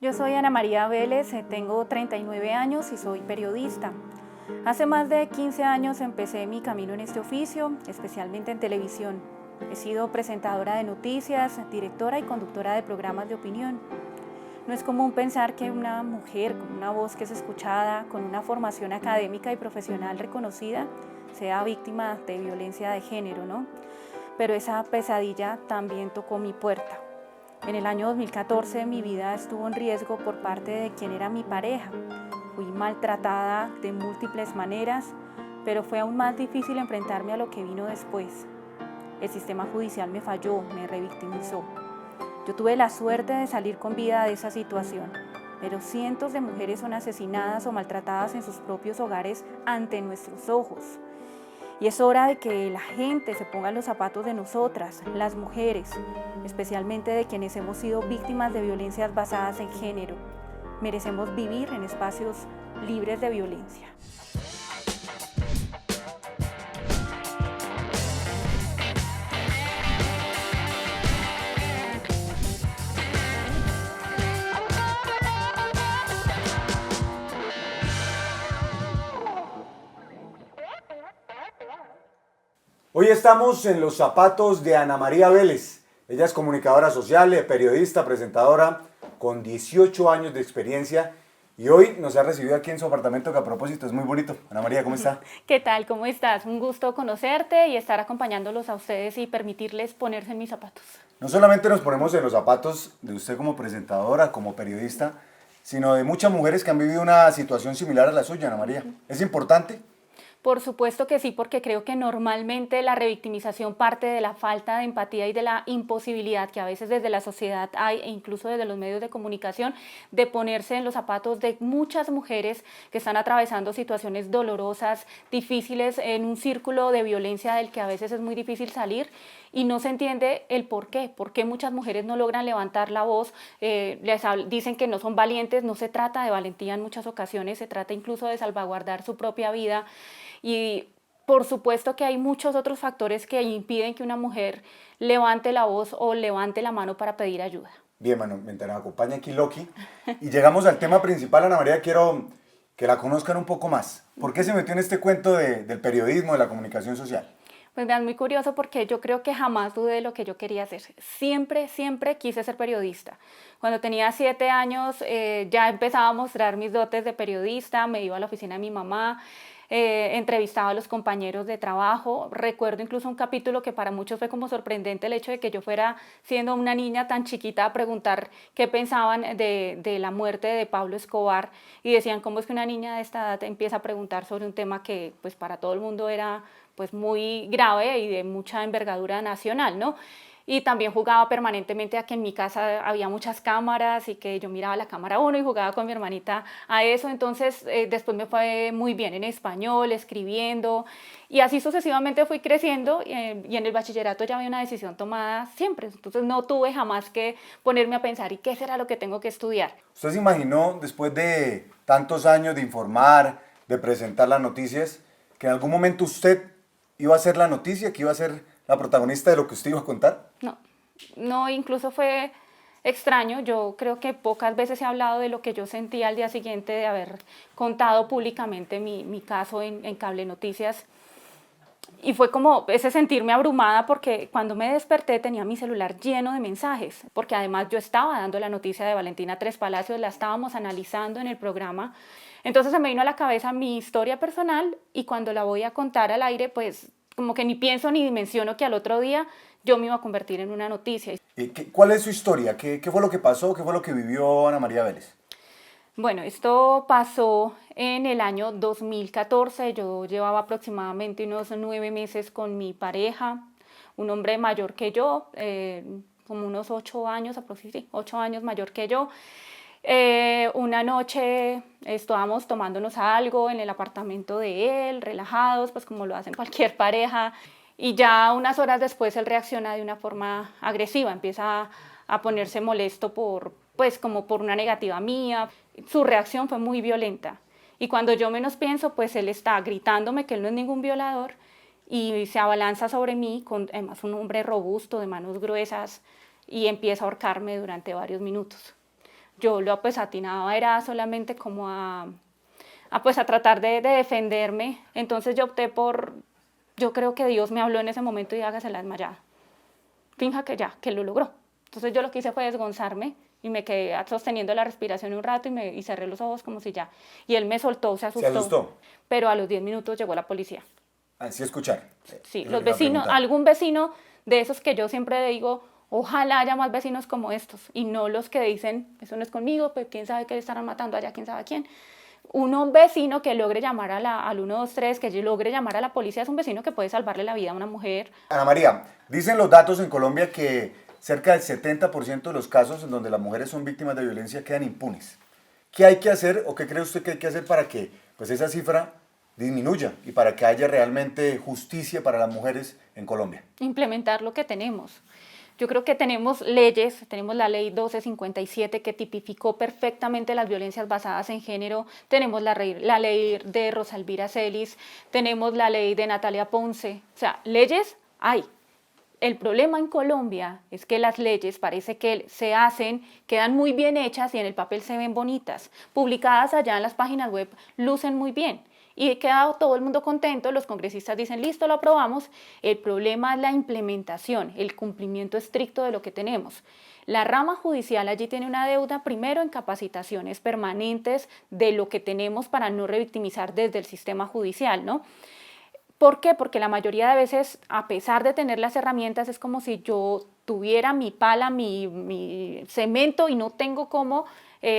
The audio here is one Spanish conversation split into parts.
Yo soy Ana María Vélez, tengo 39 años y soy periodista. Hace más de 15 años empecé mi camino en este oficio, especialmente en televisión. He sido presentadora de noticias, directora y conductora de programas de opinión. No es común pensar que una mujer con una voz que es escuchada, con una formación académica y profesional reconocida, sea víctima de violencia de género, ¿no? Pero esa pesadilla también tocó mi puerta. En el año 2014 mi vida estuvo en riesgo por parte de quien era mi pareja. Fui maltratada de múltiples maneras, pero fue aún más difícil enfrentarme a lo que vino después. El sistema judicial me falló, me revictimizó. Yo tuve la suerte de salir con vida de esa situación, pero cientos de mujeres son asesinadas o maltratadas en sus propios hogares ante nuestros ojos. Y es hora de que la gente se ponga en los zapatos de nosotras, las mujeres, especialmente de quienes hemos sido víctimas de violencias basadas en género. Merecemos vivir en espacios libres de violencia. Hoy estamos en los zapatos de Ana María Vélez. Ella es comunicadora social, periodista, presentadora, con 18 años de experiencia y hoy nos ha recibido aquí en su apartamento, que a propósito es muy bonito. Ana María, ¿cómo está? ¿Qué tal? ¿Cómo estás? Un gusto conocerte y estar acompañándolos a ustedes y permitirles ponerse en mis zapatos. No solamente nos ponemos en los zapatos de usted como presentadora, como periodista, sino de muchas mujeres que han vivido una situación similar a la suya, Ana María. ¿Es importante? Por supuesto que sí, porque creo que normalmente la revictimización parte de la falta de empatía y de la imposibilidad que a veces desde la sociedad hay, e incluso desde los medios de comunicación, de ponerse en los zapatos de muchas mujeres que están atravesando situaciones dolorosas, difíciles, en un círculo de violencia del que a veces es muy difícil salir. Y no se entiende el por qué muchas mujeres no logran levantar la voz, dicen que no son valientes. No se trata de valentía en muchas ocasiones, se trata incluso de salvaguardar su propia vida. Y por supuesto que hay muchos otros factores que impiden que una mujer levante la voz o levante la mano para pedir ayuda. Bien, bueno, mientras nos acompaña aquí Loki y llegamos al tema principal, Ana María, quiero que la conozcan un poco más. ¿Por qué se metió en este cuento del periodismo, de la comunicación social? Pues vean, muy curioso porque yo creo que jamás dudé de lo que yo quería hacer. Siempre quise ser periodista. Cuando tenía 7 años ya empezaba a mostrar mis dotes de periodista, me iba a la oficina de mi mamá, entrevistaba a los compañeros de trabajo. Recuerdo incluso un capítulo que para muchos fue como sorprendente, el hecho de que yo fuera, siendo una niña tan chiquita, a preguntar qué pensaban de la muerte de Pablo Escobar, y decían cómo es que una niña de esta edad empieza a preguntar sobre un tema que pues para todo el mundo era pues muy grave y de mucha envergadura nacional, ¿no? Y también jugaba permanentemente a que en mi casa había muchas cámaras y que yo miraba la cámara 1 y jugaba con mi hermanita a eso. Entonces después me fue muy bien en español, escribiendo, y así sucesivamente fui creciendo, y en el bachillerato ya había una decisión tomada siempre. Entonces no tuve jamás que ponerme a pensar ¿y qué será lo que tengo que estudiar? ¿Usted se imaginó, después de tantos años de informar, de presentar las noticias, que en algún momento usted iba a ser la noticia, que iba a ser la protagonista de lo que usted iba a contar? No, incluso fue extraño. Yo creo que pocas veces he hablado de lo que yo sentía al día siguiente de haber contado públicamente mi caso en Cable Noticias. Y fue como ese sentirme abrumada, porque cuando me desperté tenía mi celular lleno de mensajes, porque además yo estaba dando la noticia de Valentina Tres Palacios, la estábamos analizando en el programa. Entonces se me vino a la cabeza mi historia personal, y cuando la voy a contar al aire, pues como que ni pienso ni dimensiono que al otro día yo me iba a convertir en una noticia. ¿Cuál es su historia? ¿Qué fue lo que pasó? ¿Qué fue lo que vivió Ana María Vélez? Bueno, esto pasó en el año 2014. Yo llevaba aproximadamente unos 9 meses con mi pareja, un hombre mayor que yo, como unos 8 años, aproximadamente, 8 años mayor que yo. Una noche estábamos tomándonos algo en el apartamento de él, relajados, pues como lo hacen cualquier pareja, y ya unas horas después él reacciona de una forma agresiva, empieza a ponerse molesto pues como por una negativa mía. Su reacción fue muy violenta, y cuando yo menos pienso, pues él está gritándome que él no es ningún violador, y se abalanza sobre mí, además un hombre robusto, de manos gruesas, y empieza a ahorcarme durante varios minutos. yo lo pues atinaba era solamente como pues a tratar de defenderme. Entonces yo opté yo creo que Dios me habló en ese momento y hágase la desmayada. Finja que ya, que lo logró. Entonces yo lo que hice fue desgonzarme y me quedé sosteniendo la respiración un rato y cerré los ojos como si ya. Y él me soltó, se asustó. ¿Se asustó? Pero a los 10 minutos llegó la policía. Así escuchar. Sí, los vecinos, algún vecino de esos que yo siempre digo, ojalá haya más vecinos como estos y no los que dicen, eso no es conmigo, pues quién sabe qué estarán matando allá, quién sabe a quién. Un vecino que logre llamar al 123, que logre llamar a la policía, es un vecino que puede salvarle la vida a una mujer. Ana María, dicen los datos en Colombia que cerca del 70% de los casos en donde las mujeres son víctimas de violencia quedan impunes. ¿Qué hay que hacer o qué cree usted que hay que hacer para que pues, esa cifra disminuya y para que haya realmente justicia para las mujeres en Colombia? Implementar lo que tenemos. Yo creo que tenemos leyes, tenemos la ley 1257 que tipificó perfectamente las violencias basadas en género, tenemos la ley de Rosa Elvira Celis, tenemos la ley de Natalia Ponce, o sea, leyes hay. El problema en Colombia es que las leyes parece que se hacen, quedan muy bien hechas y en el papel se ven bonitas, publicadas allá en las páginas web lucen muy bien. Y queda todo el mundo contento, los congresistas dicen, listo, lo aprobamos. El problema es la implementación, el cumplimiento estricto de lo que tenemos. La rama judicial allí tiene una deuda, primero en capacitaciones permanentes de lo que tenemos para no revictimizar desde el sistema judicial, ¿no? ¿Por qué? Porque la mayoría de veces, a pesar de tener las herramientas, es como si yo tuviera mi pala, mi cemento y no tengo cómo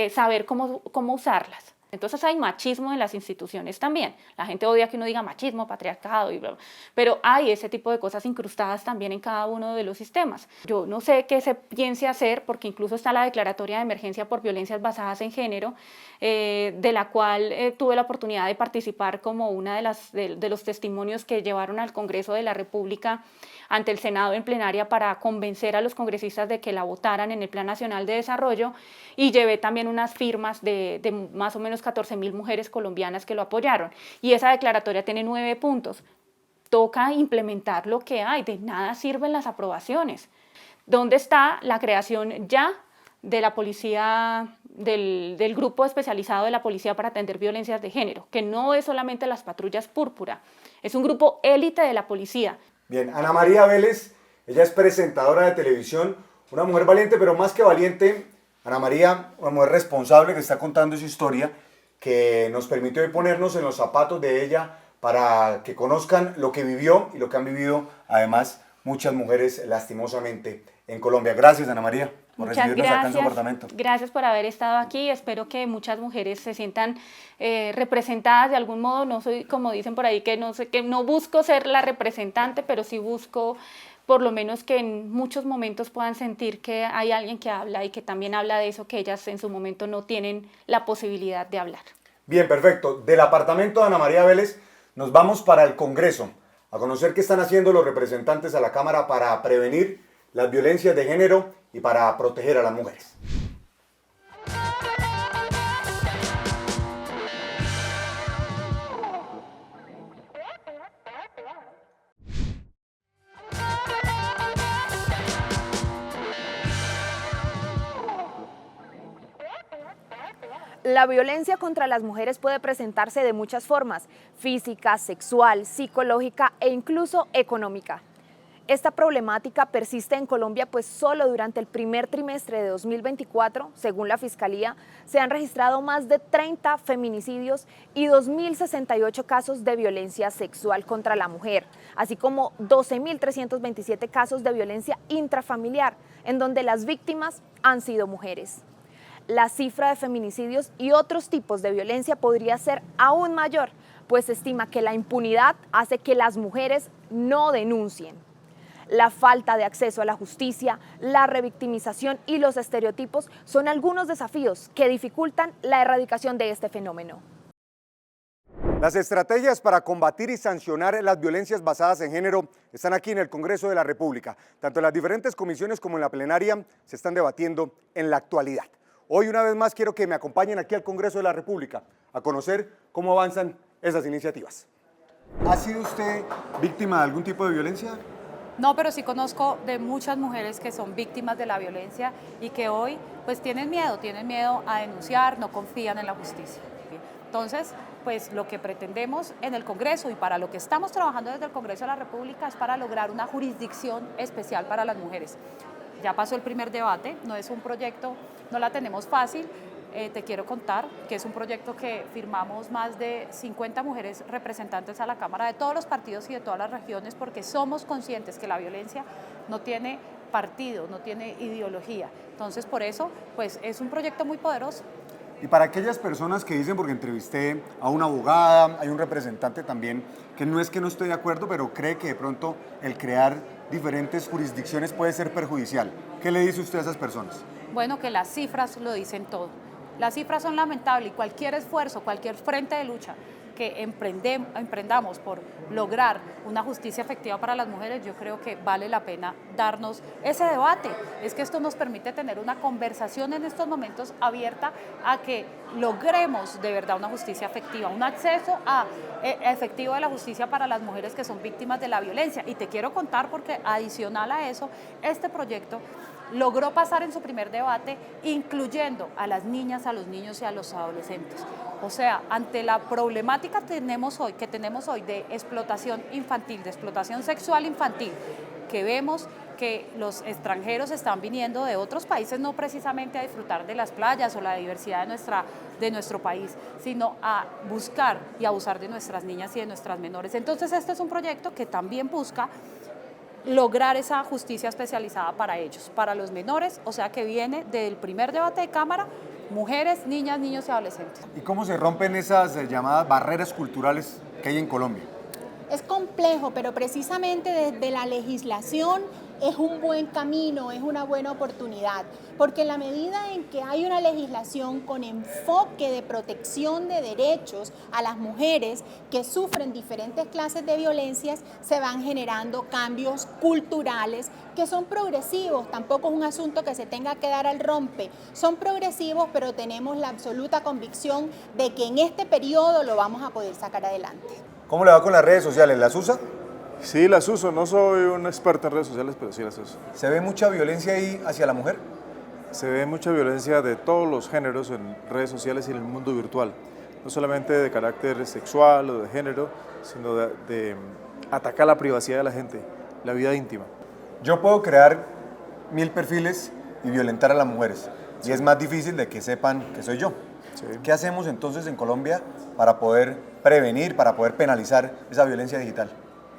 saber cómo usarlas. Entonces hay machismo en las instituciones también. La gente odia que uno diga machismo, patriarcado, y bla, bla. Pero hay ese tipo de cosas incrustadas también en cada uno de los sistemas. Yo no sé qué se piense hacer, porque incluso está la declaratoria de emergencia por violencias basadas en género, de la cual tuve la oportunidad de participar como una de los testimonios que llevaron al Congreso de la República ante el Senado en plenaria para convencer a los congresistas de que la votaran en el Plan Nacional de Desarrollo, y llevé también unas firmas de más o menos 14.000 mujeres colombianas que lo apoyaron. Y esa declaratoria tiene 9 puntos. Toca implementar lo que hay, de nada sirven las aprobaciones. ¿Dónde está la creación ya de la policía, del grupo especializado de la policía para atender violencias de género? Que no es solamente las patrullas púrpura, es un grupo élite de la policía. Bien, Ana María Vélez, ella es presentadora de televisión, una mujer valiente, pero más que valiente, Ana María, una mujer responsable que está contando su historia, que nos permite hoy ponernos en los zapatos de ella para que conozcan lo que vivió y lo que han vivido, además, muchas mujeres lastimosamente en Colombia. Gracias, Ana María, por recibirnos acá en su apartamento. Gracias por haber estado aquí. Espero que muchas mujeres se sientan representadas de algún modo. No soy, como dicen por ahí, que no busco ser la representante, pero sí busco por lo menos que en muchos momentos puedan sentir que hay alguien que habla y que también habla de eso que ellas en su momento no tienen la posibilidad de hablar. Bien, perfecto. Del apartamento de Ana María Vélez nos vamos para el Congreso a conocer qué están haciendo los representantes a la Cámara para prevenir las violencias de género y para proteger a las mujeres. La violencia contra las mujeres puede presentarse de muchas formas: física, sexual, psicológica e incluso económica. Esta problemática persiste en Colombia, pues solo durante el primer trimestre de 2024, según la Fiscalía, se han registrado más de 30 feminicidios y 2.068 casos de violencia sexual contra la mujer, así como 12.327 casos de violencia intrafamiliar, en donde las víctimas han sido mujeres. La cifra de feminicidios y otros tipos de violencia podría ser aún mayor, pues se estima que la impunidad hace que las mujeres no denuncien. La falta de acceso a la justicia, la revictimización y los estereotipos son algunos desafíos que dificultan la erradicación de este fenómeno. Las estrategias para combatir y sancionar las violencias basadas en género están aquí en el Congreso de la República. Tanto en las diferentes comisiones como en la plenaria se están debatiendo en la actualidad. Hoy, una vez más, quiero que me acompañen aquí al Congreso de la República a conocer cómo avanzan esas iniciativas. ¿Ha sido usted víctima de algún tipo de violencia? No, pero sí conozco de muchas mujeres que son víctimas de la violencia y que hoy pues tienen miedo a denunciar, no confían en la justicia. Entonces, pues lo que pretendemos en el Congreso y para lo que estamos trabajando desde el Congreso de la República es para lograr una jurisdicción especial para las mujeres. Ya pasó el primer debate, no es un proyecto, no la tenemos fácil. Te quiero contar que es un proyecto que firmamos más de 50 mujeres representantes a la Cámara de todos los partidos y de todas las regiones porque somos conscientes que la violencia no tiene partido, no tiene ideología. Entonces, por eso, pues es un proyecto muy poderoso. Y para aquellas personas que dicen, porque entrevisté a una abogada, hay un representante también, que no es que no esté de acuerdo, pero cree que de pronto el crear diferentes jurisdicciones puede ser perjudicial. ¿Qué le dice usted a esas personas? Bueno, que las cifras lo dicen todo. Las cifras son lamentables y cualquier esfuerzo, cualquier frente de lucha que emprendamos por lograr una justicia efectiva para las mujeres, yo creo que vale la pena darnos ese debate. Es que esto nos permite tener una conversación en estos momentos abierta a que logremos de verdad una justicia efectiva, un acceso efectivo de la justicia para las mujeres que son víctimas de la violencia. Y te quiero contar porque adicional a eso, este proyecto logró pasar en su primer debate, incluyendo a las niñas, a los niños y a los adolescentes. O sea, ante la problemática que tenemos hoy de explotación infantil, de explotación sexual infantil, que vemos que los extranjeros están viniendo de otros países no precisamente a disfrutar de las playas o la diversidad de nuestro país, sino a buscar y abusar de nuestras niñas y de nuestras menores. Entonces, este es un proyecto que también busca lograr esa justicia especializada para ellos, para los menores, o sea que viene del primer debate de Cámara, mujeres, niñas, niños y adolescentes. ¿Y cómo se rompen esas llamadas barreras culturales que hay en Colombia? Es complejo, pero precisamente desde la legislación es un buen camino, es una buena oportunidad, porque en la medida en que hay una legislación con enfoque de protección de derechos a las mujeres que sufren diferentes clases de violencias, se van generando cambios culturales que son progresivos, tampoco es un asunto que se tenga que dar al rompe, son progresivos, pero tenemos la absoluta convicción de que en este periodo lo vamos a poder sacar adelante. ¿Cómo le va con las redes sociales? ¿Las usa? Sí, las uso. No soy un experto en redes sociales, pero sí las uso. ¿Se ve mucha violencia ahí hacia la mujer? Se ve mucha violencia de todos los géneros en redes sociales y en el mundo virtual. No solamente de carácter sexual o de género, sino de atacar la privacidad de la gente, la vida íntima. Yo puedo crear 1000 perfiles y violentar a las mujeres. Y es más difícil de que sepan que soy yo. Sí. ¿Qué hacemos entonces en Colombia para poder prevenir, para poder penalizar esa violencia digital?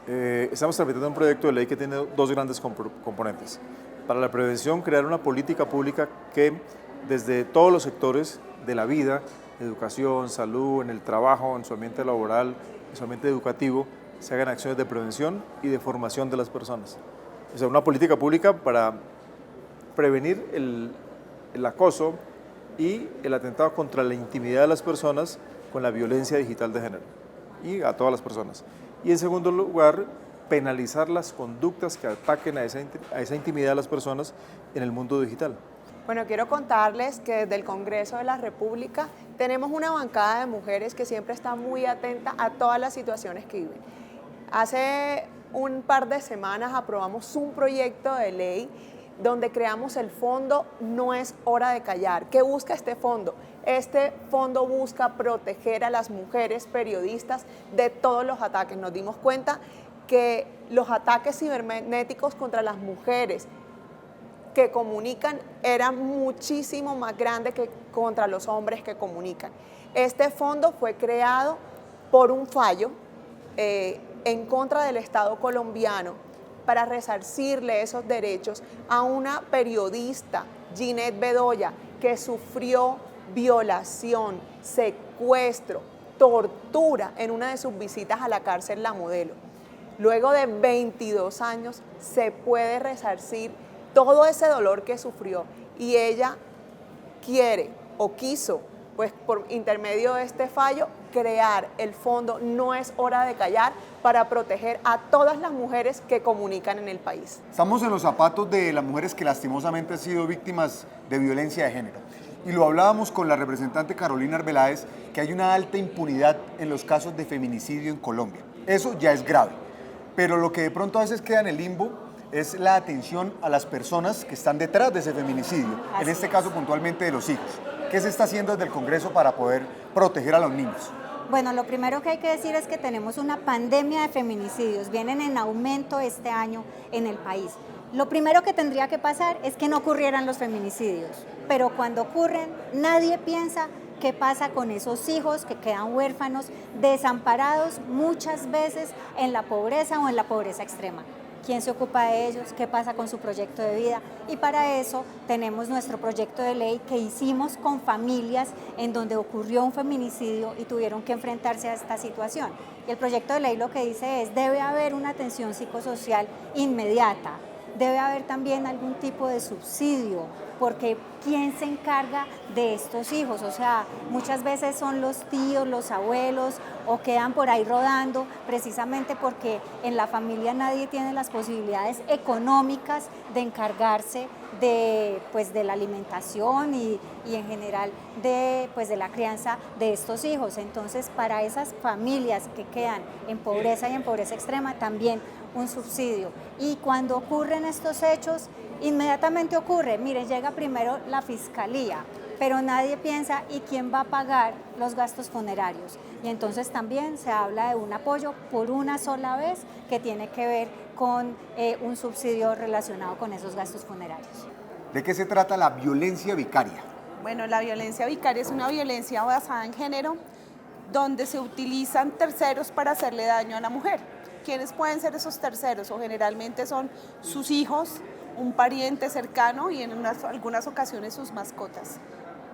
Estamos tramitando un proyecto de ley que tiene dos grandes componentes. Para la prevención, crear una política pública que desde todos los sectores de la vida, educación, salud, en el trabajo, en su ambiente laboral, en su ambiente educativo, se hagan acciones de prevención y de formación de las personas. O sea, una política pública para prevenir el acoso y el atentado contra la intimidad de las personas con la violencia digital de género y a todas las personas. Y en segundo lugar, penalizar las conductas que ataquen a esa intimidad de las personas en el mundo digital. Bueno, quiero contarles que desde el Congreso de la República tenemos una bancada de mujeres que siempre está muy atenta a todas las situaciones que viven. Hace un par de semanas aprobamos un proyecto de ley donde creamos el fondo No es hora de callar. ¿Qué busca este fondo? Este fondo busca proteger a las mujeres periodistas de todos los ataques. Nos dimos cuenta que los ataques cibernéticos contra las mujeres que comunican eran muchísimo más grandes que contra los hombres que comunican. Este fondo fue creado por un fallo en contra del Estado colombiano para resarcirle esos derechos a una periodista, Ginette Bedoya, que sufrió violación, secuestro, tortura en una de sus visitas a la cárcel La Modelo. Luego de 22 años se puede resarcir todo ese dolor que sufrió y ella quiere o quiso, pues por intermedio de este fallo, crear el fondo No es hora de callar para proteger a todas las mujeres que comunican en el país. Estamos en los zapatos de las mujeres que lastimosamente han sido víctimas de violencia de género. Y lo hablábamos con la representante Carolina Arbeláez, que hay una alta impunidad en los casos de feminicidio en Colombia. Eso ya es grave. Pero lo que de pronto a veces queda en el limbo es la atención a las personas que están detrás de ese feminicidio, en este caso puntualmente de los hijos. ¿Qué se está haciendo desde el Congreso para poder proteger a los niños? Bueno, lo primero que hay que decir es que tenemos una pandemia de feminicidios, vienen en aumento este año en el país. Lo primero que tendría que pasar es que no ocurrieran los feminicidios, pero cuando ocurren nadie piensa qué pasa con esos hijos que quedan huérfanos, desamparados muchas veces en la pobreza o en la pobreza extrema. ¿Quién se ocupa de ellos? ¿Qué pasa con su proyecto de vida? Y para eso tenemos nuestro proyecto de ley que hicimos con familias en donde ocurrió un feminicidio y tuvieron que enfrentarse a esta situación. Y el proyecto de ley lo que dice es, debe haber una atención psicosocial inmediata, debe haber también algún tipo de subsidio, porque ¿quién se encarga de estos hijos? O sea, muchas veces son los tíos, los abuelos, o quedan por ahí rodando, precisamente porque en la familia nadie tiene las posibilidades económicas de encargarse de la alimentación y en general de la crianza de estos hijos. Entonces, para esas familias que quedan en pobreza y en pobreza extrema, también un subsidio. Y cuando ocurren estos hechos, inmediatamente ocurre, miren, llega primero la fiscalía, pero nadie piensa ¿y quién va a pagar los gastos funerarios? Y entonces también se habla de un apoyo por una sola vez que tiene que ver con un subsidio relacionado con esos gastos funerarios. ¿De qué se trata la violencia vicaria? Bueno, la violencia vicaria es una violencia basada en género donde se utilizan terceros para hacerle daño a la mujer. ¿Quiénes pueden ser esos terceros? O generalmente son sus hijos, un pariente cercano y en algunas ocasiones sus mascotas.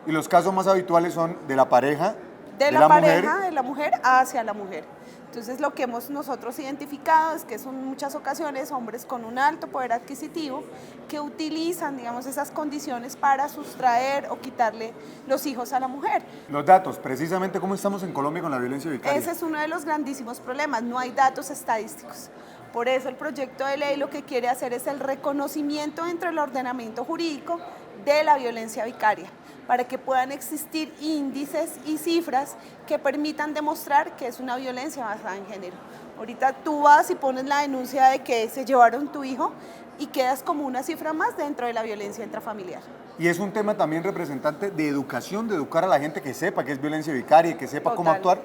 Y los casos más habituales son de la pareja, de la mujer hacia la mujer. Entonces lo que hemos nosotros identificado es que son en muchas ocasiones hombres con un alto poder adquisitivo que utilizan, digamos, esas condiciones para sustraer o quitarle los hijos a la mujer. Los datos, precisamente cómo estamos en Colombia con la violencia vicaria. Ese es uno de los grandísimos problemas, no hay datos estadísticos. Por eso el proyecto de ley lo que quiere hacer es el reconocimiento dentro del ordenamiento jurídico de la violencia vicaria, para que puedan existir índices y cifras que permitan demostrar que es una violencia basada en género. Ahorita tú vas y pones la denuncia de que se llevaron tu hijo y quedas como una cifra más dentro de la violencia intrafamiliar. Y es un tema también, representante, de educación, de educar a la gente que sepa que es violencia vicaria y que sepa cómo actuar.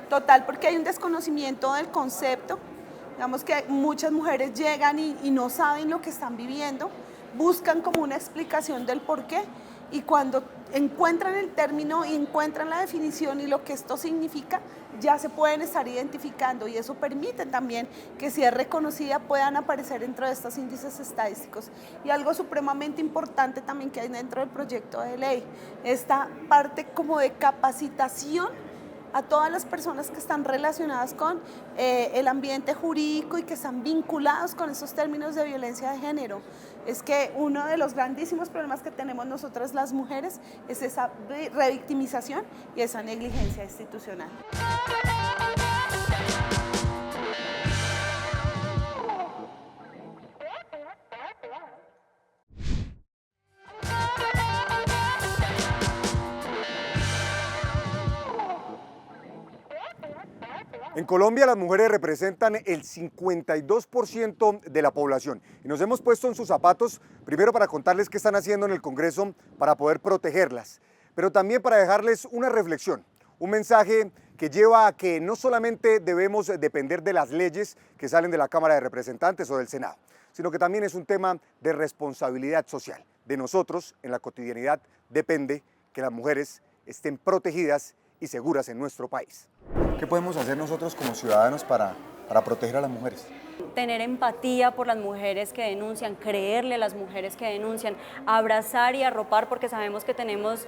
Total, porque hay un desconocimiento del concepto. Digamos que muchas mujeres llegan y no saben lo que están viviendo, buscan como una explicación del por qué, y cuando encuentran el término y encuentran la definición y lo que esto significa, ya se pueden estar identificando, y eso permite también que si es reconocida puedan aparecer dentro de estos índices estadísticos. Y algo supremamente importante también que hay dentro del proyecto de ley, esta parte como de capacitación a todas las personas que están relacionadas con el ambiente jurídico y que están vinculados con esos términos de violencia de género. Es que uno de los grandísimos problemas que tenemos nosotras las mujeres es esa revictimización y esa negligencia institucional. En Colombia las mujeres representan el 52% de la población y nos hemos puesto en sus zapatos primero para contarles qué están haciendo en el Congreso para poder protegerlas, pero también para dejarles una reflexión, un mensaje que lleva a que no solamente debemos depender de las leyes que salen de la Cámara de Representantes o del Senado, sino que también es un tema de responsabilidad social. De nosotros, en la cotidianidad, depende que las mujeres estén protegidas y seguras en nuestro país. ¿Qué podemos hacer nosotros como ciudadanos para proteger a las mujeres? Tener empatía por las mujeres que denuncian, creerle a las mujeres que denuncian, abrazar y arropar, porque sabemos que tenemos,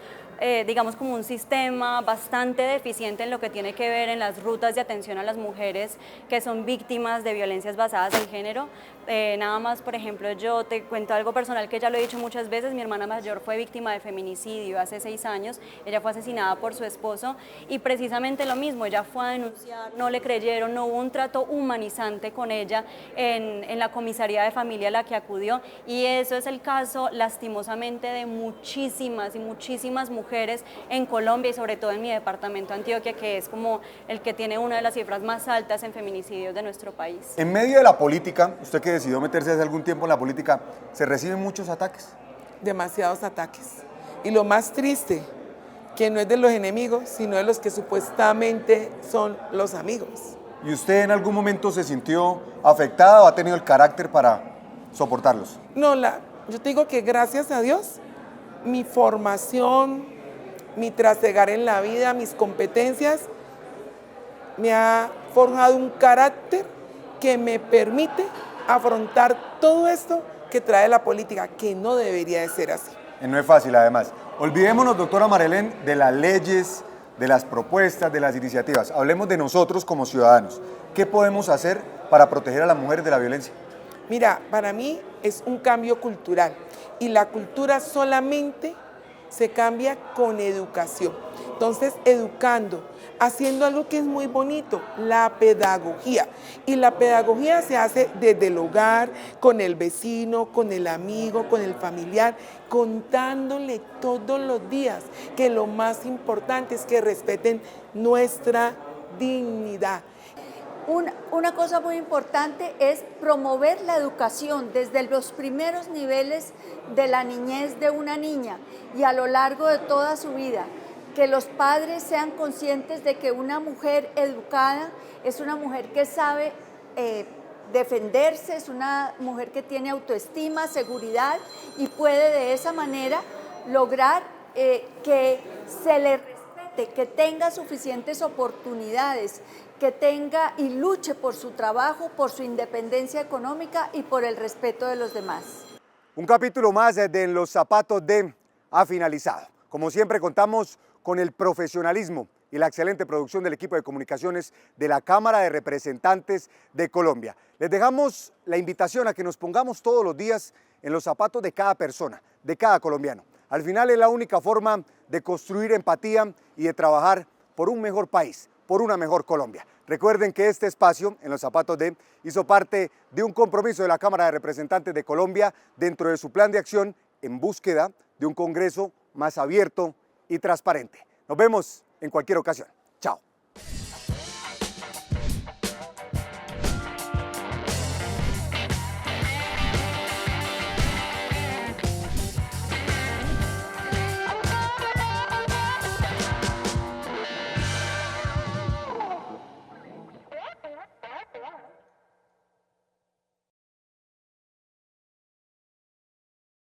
digamos, como un sistema bastante deficiente en lo que tiene que ver en las rutas de atención a las mujeres que son víctimas de violencias basadas en género. Nada más, por ejemplo, yo te cuento algo personal que ya lo he dicho muchas veces. Mi hermana mayor fue víctima de feminicidio hace 6 años, ella fue asesinada por su esposo y precisamente lo mismo, ella fue a denunciar, no le creyeron, no hubo un trato humanizante con ella ella en la comisaría de familia a la que acudió, y eso es el caso lastimosamente de muchísimas y muchísimas mujeres en Colombia y sobre todo en mi departamento Antioquia, que es como el que tiene una de las cifras más altas en feminicidios de nuestro país. En medio de la política, usted que decidió meterse hace algún tiempo en la política, ¿se reciben muchos ataques? Demasiados ataques. Y lo más triste, que no es de los enemigos, sino de los que supuestamente son los amigos. ¿Y usted en algún momento se sintió afectada o ha tenido el carácter para soportarlos? No, yo te digo que gracias a Dios, mi formación, mi trasegar en la vida, mis competencias, me ha forjado un carácter que me permite afrontar todo esto que trae la política, que no debería de ser así. No es fácil, además. Olvidémonos, doctora Marilén, de las leyes, de las propuestas, de las iniciativas. Hablemos de nosotros como ciudadanos. ¿Qué podemos hacer para proteger a las mujeres de la violencia? Mira, para mí es un cambio cultural y la cultura solamente se cambia con educación. Entonces, educando, haciendo algo que es muy bonito, la pedagogía. Y la pedagogía se hace desde el hogar, con el vecino, con el amigo, con el familiar, contándole todos los días que lo más importante es que respeten nuestra dignidad. Una cosa muy importante es promover la educación desde los primeros niveles de la niñez de una niña y a lo largo de toda su vida. Que los padres sean conscientes de que una mujer educada es una mujer que sabe defenderse, es una mujer que tiene autoestima, seguridad y puede de esa manera lograr que se le respete, que tenga suficientes oportunidades, que tenga y luche por su trabajo, por su independencia económica y por el respeto de los demás. Un capítulo más de En los zapatos de ha finalizado. Como siempre contamos con el profesionalismo y la excelente producción del equipo de comunicaciones de la Cámara de Representantes de Colombia. Les dejamos la invitación a que nos pongamos todos los días en los zapatos de cada persona, de cada colombiano. Al final es la única forma de construir empatía y de trabajar por un mejor país, por una mejor Colombia. Recuerden que este espacio, En los zapatos de, hizo parte de un compromiso de la Cámara de Representantes de Colombia dentro de su plan de acción en búsqueda de un Congreso más abierto y transparente. Nos vemos en cualquier ocasión.